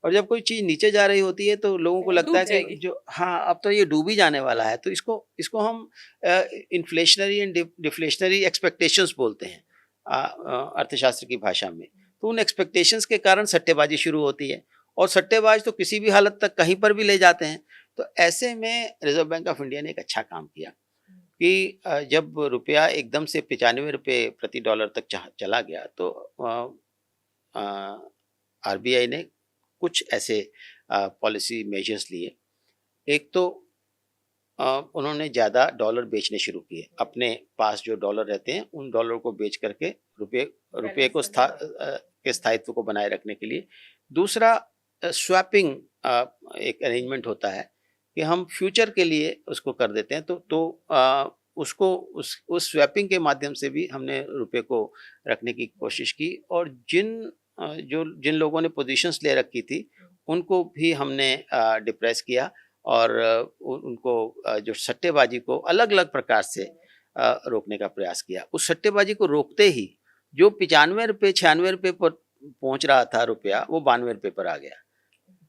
B: और जब कोई चीज़ नीचे जा रही होती है तो लोगों को लगता
A: डूब
B: है कि
A: जाएगी।
B: जो हाँ, अब तो ये डूब ही जाने वाला है। तो इसको हम इन्फ्लेशनरी एंड डिफ्लेशनरी एक्सपेक्टेशंस बोलते हैं अर्थशास्त्र की भाषा में। तो उन एक्सपेक्टेशंस के कारण सट्टेबाजी शुरू होती है, और सट्टेबाज तो किसी भी हालत तक कहीं पर भी ले जाते हैं। तो ऐसे में रिजर्व बैंक ऑफ इंडिया ने एक अच्छा काम किया कि जब रुपया एकदम से 95 रुपये प्रति डॉलर तक चला गया, तो आरबीआई ने कुछ ऐसे पॉलिसी मेजर्स लिए। एक तो उन्होंने ज़्यादा डॉलर बेचने शुरू किए, अपने पास जो डॉलर रहते हैं उन डॉलर को बेच करके रुपये को के स्थायित्व को बनाए रखने के लिए। दूसरा, स्वैपिंग एक अरेंजमेंट होता है कि हम फ्यूचर के लिए उसको कर देते हैं, उसको उस स्वैपिंग के माध्यम से भी हमने रुपये को रखने की कोशिश की, और जिन लोगों ने पोजीशंस ले रखी थी उनको भी हमने डिप्रेस किया, और उनको जो सट्टेबाजी को अलग-अलग प्रकार से रोकने का प्रयास किया। उस सट्टेबाजी को रोकते ही जो 95 रुपये 96 रुपये पर पहुंच रहा था रुपया, वो 92 रुपये पर आ गया,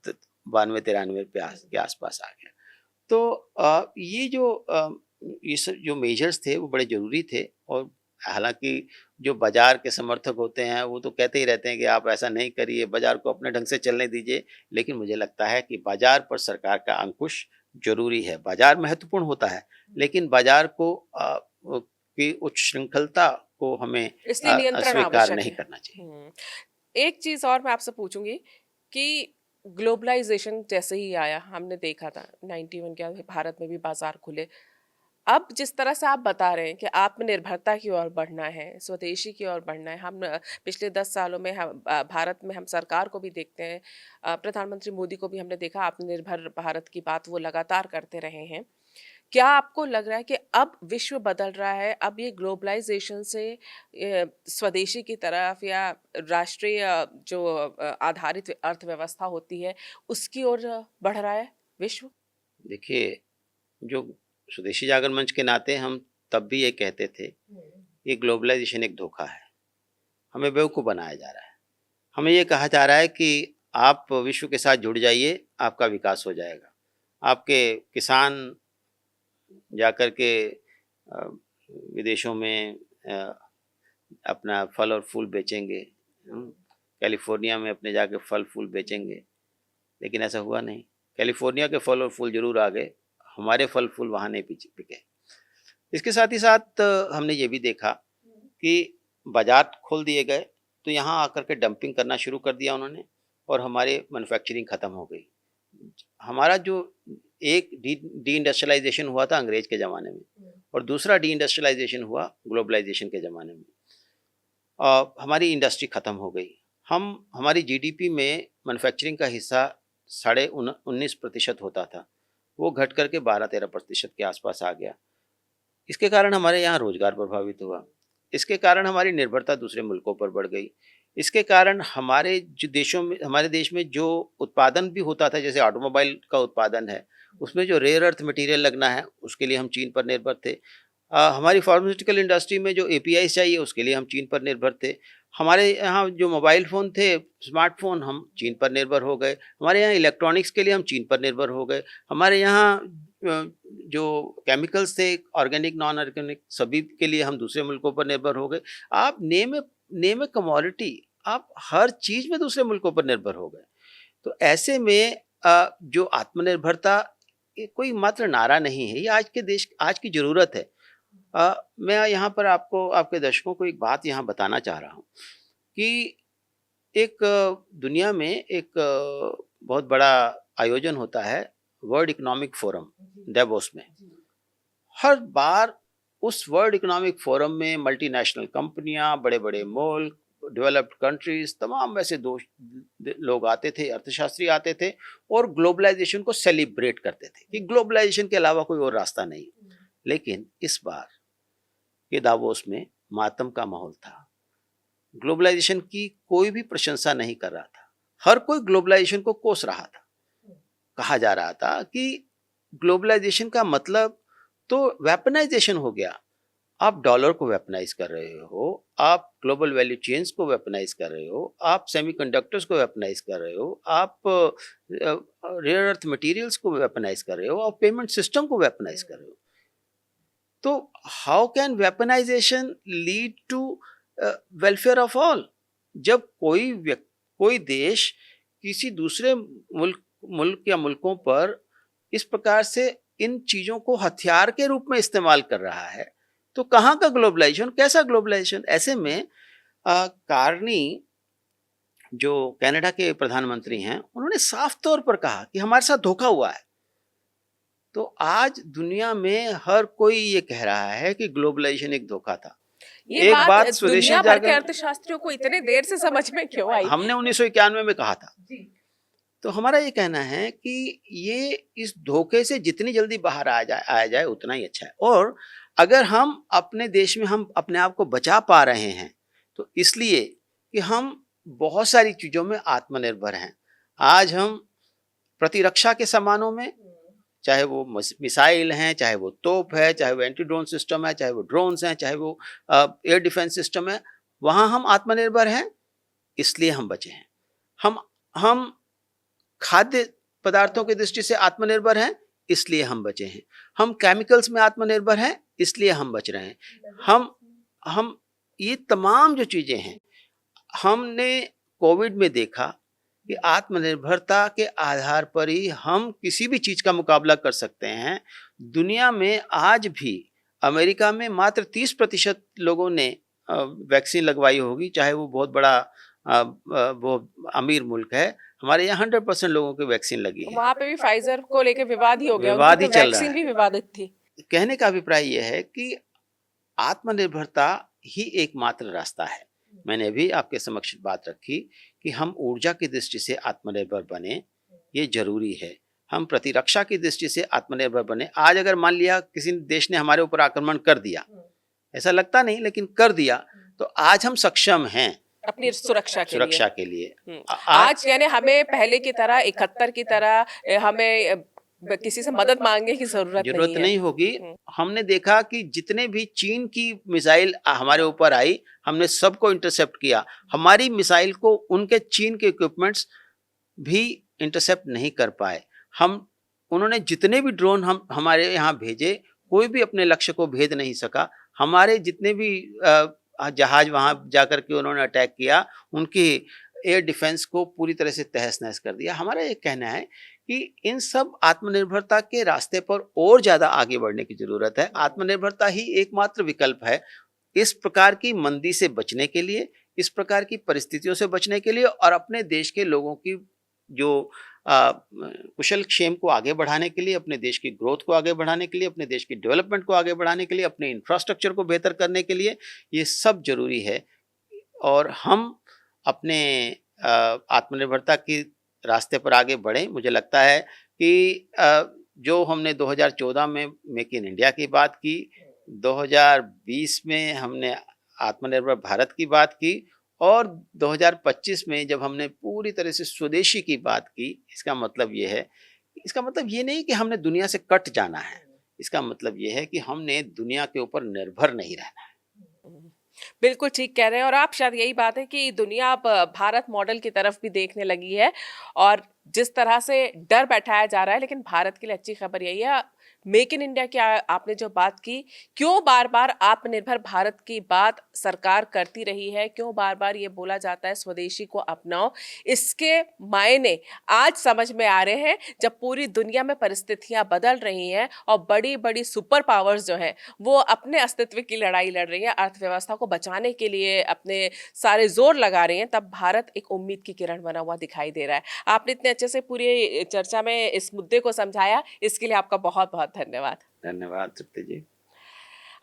B: तो 92-93 रुपये के आसपास आ गया। तो ये सब जो मेजर्स थे वो बड़े ज़रूरी थे, और हालांकि जो बाजार के समर्थक होते हैं वो तो कहते ही रहते हैं कि आप ऐसा नहीं करिए, बाजार को अपने ढंग से चलने दीजिए, लेकिन मुझे लगता है कि बाजार पर सरकार का अंकुश जरूरी है। बाजार महत्वपूर्ण होता है, लेकिन बाजार की उच्च श्रृंखलता को हमें
A: इसलिए नियंत्रण
B: स्वीकार
A: आवश्यक
B: नहीं
A: है।
B: करना चाहिए।
A: एक चीज़ और मैं आपसे पूछूंगी कि ग्लोबलाइजेशन जैसे ही आया, हमने देखा था 91 के बाद भारत में भी बाजार खुले। अब जिस तरह से आप बता रहे हैं कि आत्मनिर्भरता की ओर बढ़ना है, स्वदेशी की ओर बढ़ना है, हम पिछले 10 सालों में भारत में हम सरकार को भी देखते हैं, प्रधानमंत्री मोदी को भी हमने देखा, आत्मनिर्भर भारत की बात वो लगातार करते रहे हैं। क्या आपको लग रहा है कि अब विश्व बदल रहा है, अब ये ग्लोबलाइजेशन से स्वदेशी की तरफ या राष्ट्रीय जो आधारित अर्थव्यवस्था होती है उसकी ओर बढ़ रहा है विश्व?
B: देखिए, जो स्वदेशी जागरण मंच के नाते हम तब भी ये कहते थे, ये ग्लोबलाइजेशन एक धोखा है, हमें बेवकूफ़ बनाया जा रहा है। हमें ये कहा जा रहा है कि आप विश्व के साथ जुड़ जाइए, आपका विकास हो जाएगा। आपके किसान जाकर के विदेशों में अपना फल और फूल बेचेंगे, कैलिफोर्निया में अपने जाके फल फूल बेचेंगे, लेकिन ऐसा हुआ नहीं। कैलिफोर्निया के फल और फूल जरूर आ गए, हमारे फल फूल वहाँ नहीं बिके। इसके साथ ही साथ हमने ये भी देखा कि बाजार खोल दिए गए, तो यहाँ आकर के डंपिंग करना शुरू कर दिया उन्होंने, और हमारे मैन्युफैक्चरिंग ख़त्म हो गई। हमारा जो एक डी इंडस्ट्रियलाइजेशन हुआ था अंग्रेज के ज़माने में, और दूसरा डी इंडस्ट्रियलाइजेशन हुआ ग्लोबलाइजेशन के ज़माने में। हमारी इंडस्ट्री ख़त्म हो गई। हमारी जीडीपी में मैन्युफैक्चरिंग का हिस्सा 19.5% होता था, वो घट करके 12-13% के आसपास आ गया। इसके कारण हमारे यहाँ रोजगार प्रभावित हुआ, इसके कारण हमारी निर्भरता दूसरे मुल्कों पर बढ़ गई, इसके कारण हमारे देश में जो उत्पादन भी होता था, जैसे ऑटोमोबाइल का उत्पादन है, उसमें जो रेयर अर्थ मटेरियल लगना है उसके लिए हम चीन पर निर्भर थे। हमारी फार्मास्यूटिकल इंडस्ट्री में जो एपीआई चाहिए उसके लिए हम चीन पर निर्भर थे। हमारे यहाँ जो मोबाइल फ़ोन थे, स्मार्टफोन, हम चीन पर निर्भर हो गए। हमारे यहाँ इलेक्ट्रॉनिक्स के लिए हम चीन पर निर्भर हो गए। हमारे यहाँ जो केमिकल्स थे, ऑर्गेनिक नॉन ऑर्गेनिक, सभी के लिए हम दूसरे मुल्कों पर निर्भर हो गए। आप नेम ए कमोडिटी, आप हर चीज़ में दूसरे मुल्कों पर निर्भर हो गए। तो ऐसे में जो आत्मनिर्भरता कोई मात्र नारा नहीं है, ये आज की ज़रूरत है। मैं यहाँ पर आपके दर्शकों को एक बात यहाँ बताना चाह रहा हूँ कि एक दुनिया में एक बहुत बड़ा आयोजन होता है, वर्ल्ड इकोनॉमिक फोरम डेवोस में, हर बार उस वर्ल्ड इकोनॉमिक फोरम में मल्टीनेशनल कंपनियां, बड़े बड़े मुल्क, डेवलप्ड कंट्रीज, तमाम ऐसे लोग आते थे, अर्थशास्त्री आते थे और ग्लोबलाइजेशन को सेलिब्रेट करते थे कि ग्लोबलाइजेशन के अलावा कोई और रास्ता नहीं। लेकिन इस बार के दावोस में मातम का माहौल था। ग्लोबलाइजेशन की कोई भी प्रशंसा नहीं कर रहा था, हर कोई ग्लोबलाइजेशन को कोस रहा था। कहा जा रहा था कि ग्लोबलाइजेशन का मतलब तो वेपनाइजेशन हो गया। आप डॉलर को वेपनाइज कर रहे हो, आप ग्लोबल वैल्यू चेन्स को वेपनाइज कर रहे हो, आप सेमीकंडक्टर्स को वेपनाइज कर रहे हो, आप रेयर अर्थ मटेरियल्स को वेपनाइज कर रहे हो, आप पेमेंट सिस्टम को वेपनाइज कर रहे हो। तो how can weaponization lead to welfare of all? जब कोई देश किसी दूसरे मुल्क या मुल्कों पर इस प्रकार से इन चीजों को हथियार के रूप में इस्तेमाल कर रहा है, तो कहाँ का ग्लोबलाइजेशन, कैसा ग्लोबलाइजेशन? ऐसे में कार्नी जो कनाडा के प्रधानमंत्री हैं, उन्होंने साफ तौर पर कहा कि हमारे साथ धोखा हुआ है। तो आज दुनिया में हर कोई ये कह रहा है कि ग्लोबलाइजेशन एक धोखा था।
A: ये
B: एक बात
A: स्वदेशी दुनिया भर के अर्थशास्त्रियों को इतने देर से समझ में क्यों आई?
B: हमने 1991 में कहा था। तो हमारा ये कहना है कि ये इस धोखे से जितनी जल्दी बाहर आया जाए उतना ही अच्छा है। और अगर हम अपने देश में हम अपने आप को बचा पा रहे हैं तो इसलिए कि हम बहुत सारी चीजों में आत्मनिर्भर हैं। आज हम प्रतिरक्षा के सामानों में, चाहे वो मिसाइल हैं, चाहे वो तोप है, चाहे वो एंटी ड्रोन सिस्टम है, चाहे वो ड्रोन्स हैं, चाहे वो एयर डिफेंस सिस्टम है, वहां हम आत्मनिर्भर हैं, इसलिए हम बचे हैं। हम खाद्य पदार्थों की दृष्टि से आत्मनिर्भर हैं, इसलिए हम बचे हैं। हम केमिकल्स में आत्मनिर्भर हैं, इसलिए हम बच रहे हैं। हम ये तमाम जो चीजें हैं, हमने कोविड में देखा कि आत्मनिर्भरता के आधार पर ही हम किसी भी चीज का मुकाबला कर सकते हैं। दुनिया में आज भी अमेरिका में मात्र 30% लोगों ने वैक्सीन लगवाई होगी, चाहे वो बहुत बड़ा वो अमीर मुल्क है। हमारे यहाँ 100% लोगों की वैक्सीन लगी है।
A: वहाँ पे भी फाइजर को लेके विवाद ही हो गया,
B: विवाद ही चल रहा है।
A: वैक्सीन भी विवादित थी।
B: कहने का अभिप्राय यह है कि आत्मनिर्भरता ही एकमात्र रास्ता है। मैंने अभी आपके समक्ष बात रखी कि हम ऊर्जा की दृष्टि से आत्मनिर्भर बने, ये जरूरी है। हम प्रतिरक्षा की दृष्टि से आत्मनिर्भर बने। आज अगर मान लिया किसी देश ने हमारे ऊपर आक्रमण कर दिया, ऐसा लगता नहीं लेकिन कर दिया, तो आज हम सक्षम हैं
A: अपनी सुरक्षा के लिए। आज यानी हमें पहले की तरह 71 की तरह हमें किसी से मदद मांगने की जरूरत नहीं होगी।
B: हमने देखा कि जितने भी चीन की मिसाइल हमारे ऊपर आई, हमने सबको इंटरसेप्ट किया। हमारी मिसाइल को उनके चीन के इक्विपमेंट्स भी इंटरसेप्ट नहीं कर पाए। उन्होंने जितने भी ड्रोन हमारे यहाँ भेजे, कोई भी अपने लक्ष्य को भेद नहीं सका। हमारे जितने भी जहाज वहां जाकर के उन्होंने अटैक किया, उनकी एयर डिफेंस को पूरी तरह से तहस नहस कर दिया। हमारा ये कहना है कि इन सब आत्मनिर्भरता के रास्ते पर और ज्यादा आगे बढ़ने की जरूरत है। आत्मनिर्भरता ही एकमात्र विकल्प है इस प्रकार की मंदी से बचने के लिए, इस प्रकार की परिस्थितियों से बचने के लिए, और अपने देश के लोगों की जो कुशल क्षेम को आगे बढ़ाने के लिए, अपने देश की ग्रोथ को आगे बढ़ाने के लिए, अपने देश की डेवलपमेंट को आगे बढ़ाने के लिए, अपने इंफ्रास्ट्रक्चर को बेहतर करने के लिए ये सब जरूरी है। और हम अपने आत्मनिर्भरता की रास्ते पर आगे बढ़ें। मुझे लगता है कि जो हमने 2014 में मेक इन इंडिया की बात की, 2020 में हमने आत्मनिर्भर भारत की बात की, और 2025 में जब हमने पूरी तरह से स्वदेशी की बात की, इसका मतलब ये नहीं कि हमने दुनिया से कट जाना है। इसका मतलब ये है कि हमने दुनिया के ऊपर निर्भर नहीं रहना है।
A: बिल्कुल ठीक कह रहे हैं। और आप शायद यही बात है कि दुनिया अब भारत मॉडल की तरफ भी देखने लगी है, और जिस तरह से डर बैठाया जा रहा है, लेकिन भारत के लिए अच्छी खबर यही है, मेक इन इंडिया की आपने जो बात की, क्यों बार बार आत्मनिर्भर भारत की बात सरकार करती रही है, क्यों बार बार ये बोला जाता है स्वदेशी को अपनाओ, इसके मायने आज समझ में आ रहे हैं जब पूरी दुनिया में परिस्थितियां बदल रही हैं और बड़ी बड़ी सुपर पावर्स जो हैं वो अपने अस्तित्व की लड़ाई लड़ रही है, अर्थव्यवस्था को बचाने के लिए अपने सारे जोर लगा रही हैं, तब भारत एक उम्मीद की किरण बना हुआ दिखाई दे रहा है। आपने इतने अच्छे से पूरी चर्चा में इस मुद्दे को समझाया, इसके लिए आपका बहुत बहुत धन्यवाद।
B: धन्यवाद तृप्ति जी।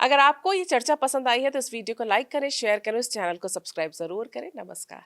A: अगर आपको ये चर्चा पसंद आई है तो इस वीडियो को लाइक करें, शेयर करें, इस चैनल को सब्सक्राइब जरूर करें। नमस्कार।